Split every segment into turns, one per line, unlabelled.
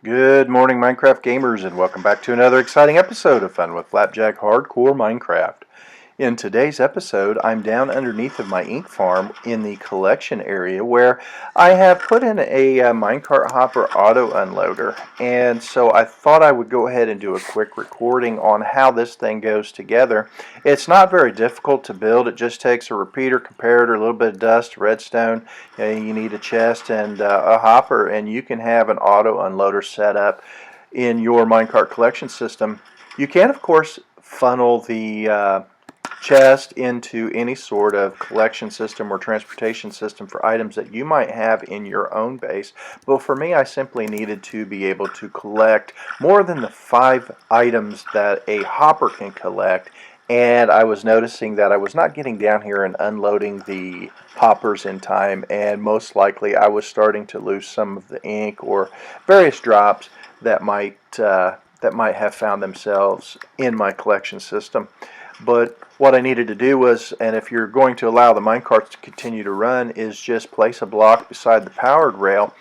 Good morning, Minecraft gamers, and welcome back to another exciting episode of Fun with FlapJack Hardcore Minecraft. In today's episode, I'm down underneath of my ink farm in the collection area where I have put in a minecart hopper auto unloader. And so I thought I would go ahead and do a quick recording on how this thing goes together. It's not very difficult to build. It just takes a repeater, comparator, a little bit of dust, redstone. You need a chest and a hopper, and you can have an auto unloader set up in your minecart collection system. You can, of course, funnel the chest into any sort of collection system or transportation system for items that you might have in your own base. But for me, I simply needed to be able to collect more than the 5 items that a hopper can collect. And I was noticing that I was not getting down here and unloading the hoppers in time, and most likely I was starting to lose some of the ink or various drops that might have found themselves in my collection system. But what I needed to do was, and if you're going to allow the minecarts to continue to run, is just place a block beside the powered rail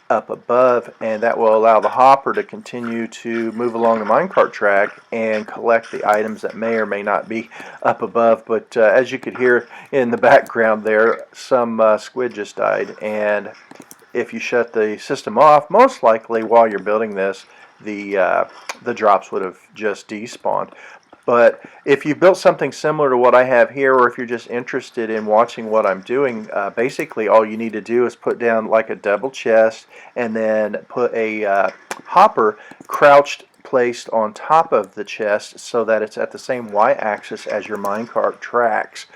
up above, and that will allow the hopper to continue to move along the minecart track and collect the items that may or may not be up above. But as you could hear in the background there, some squid just died, and if you shut the system off, most likely while you're building this, the drops would have just despawned. But if you built something similar to what I have here, or if you're just interested in watching what I'm doing, basically all you need to do is put down like a double chest and then put a hopper crouched placed on top of the chest so that it's at the same y-axis as your minecart tracks.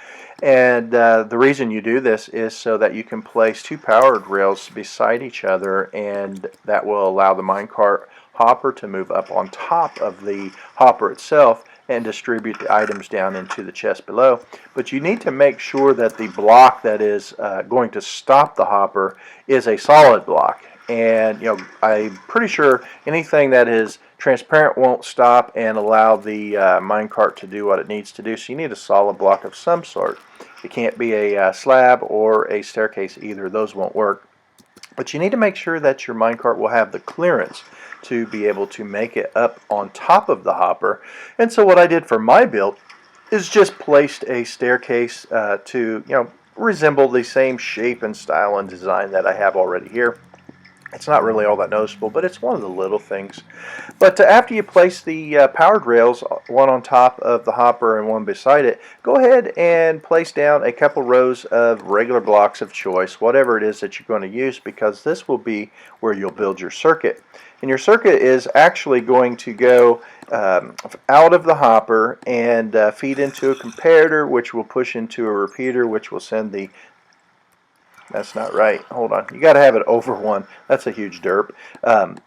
And the reason you do this is so that you can place 2 powered rails beside each other, and that will allow the minecart hopper to move up on top of the hopper itself and distribute the items down into the chest below. But you need to make sure that the block that is going to stop the hopper is a solid block. And I'm pretty sure anything that is transparent won't stop and allow the minecart to do what it needs to do. So you need a solid block of some sort. It can't be a slab or a staircase either. Those won't work. But you need to make sure that your minecart will have the clearance to be able to make it up on top of the hopper. And so what I did for my build is just placed a staircase to resemble the same shape and style and design that I have already here. It's not really all that noticeable, but it's one of the little things. But after you place the powered rails, one on top of the hopper and one beside it, go ahead and place down a couple rows of regular blocks of choice, whatever it is that you're going to use, because this will be where you'll build your circuit. And your circuit is actually going to go out of the hopper and feed into a comparator, which will push into a repeater, which will send the... That's not right. Hold on. You got to have it over 1. That's a huge derp.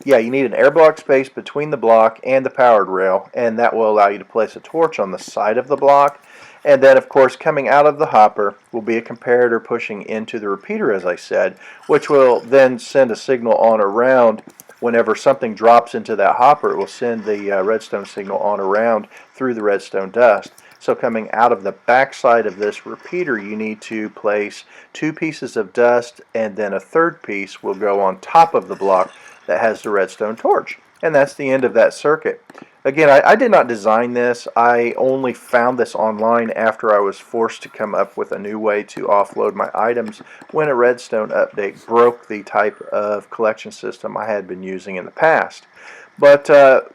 Yeah, you need an air block space between the block and the powered rail, and that will allow you to place a torch on the side of the block. And then, of course, coming out of the hopper will be a comparator pushing into the repeater, as I said, which will then send a signal on around. Whenever something drops into that hopper, it will send the redstone signal on around through the redstone dust. So coming out of the back side of this repeater, you need to place 2 pieces of dust, and then a 3rd piece will go on top of the block that has the redstone torch. And that's the end of that circuit. Again, I did not design this. I only found this online after I was forced to come up with a new way to offload my items when a redstone update broke the type of collection system I had been using in the past. But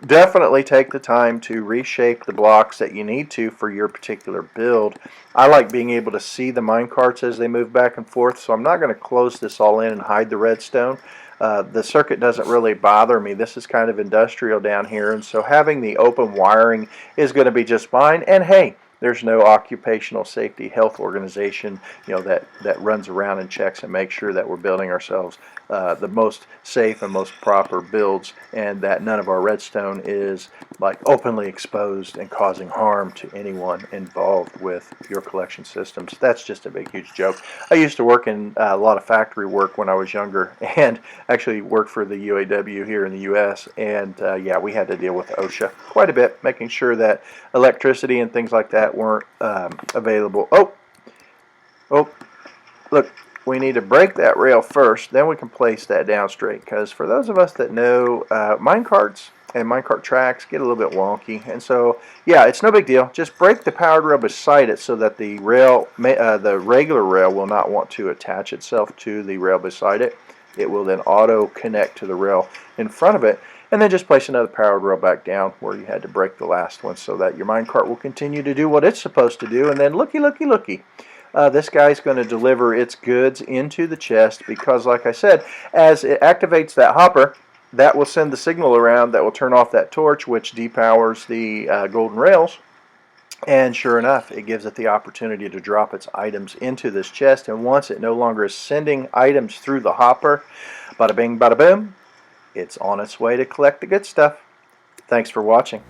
definitely take the time to reshape the blocks that you need to for your particular build. I like being able to see the minecarts as they move back and forth, so I'm not going to close this all in and hide the redstone. The circuit doesn't really bother me. This is kind of industrial down here, and so having the open wiring is going to be just fine. And hey, there's no occupational safety health organization that runs around and checks and makes sure that we're building ourselves the most safe and most proper builds, and that none of our redstone is like openly exposed and causing harm to anyone involved with your collection systems. That's just a big huge joke. I used to work in a lot of factory work when I was younger, and actually worked for the UAW here in the US, and yeah, we had to deal with OSHA quite a bit, making sure that electricity and things like that weren't available. Oh, look, we need to break that rail first, then we can place that down straight. Because for those of us that know, minecarts and minecart tracks get a little bit wonky, and so yeah, it's no big deal. Just break the powered rail beside it so that the rail, the regular rail, will not want to attach itself to the rail beside it. It will then auto connect to the rail in front of it, and then just place another powered rail back down where you had to break the last one, so that your minecart will continue to do what it's supposed to do. And then looky, this guy's going to deliver its goods into the chest, because like I said, as it activates that hopper, that will send the signal around that will turn off that torch, which depowers the golden rails. And sure enough, it gives it the opportunity to drop its items into this chest. And once it no longer is sending items through the hopper, bada bing, bada boom, it's on its way to collect the good stuff. Thanks for watching.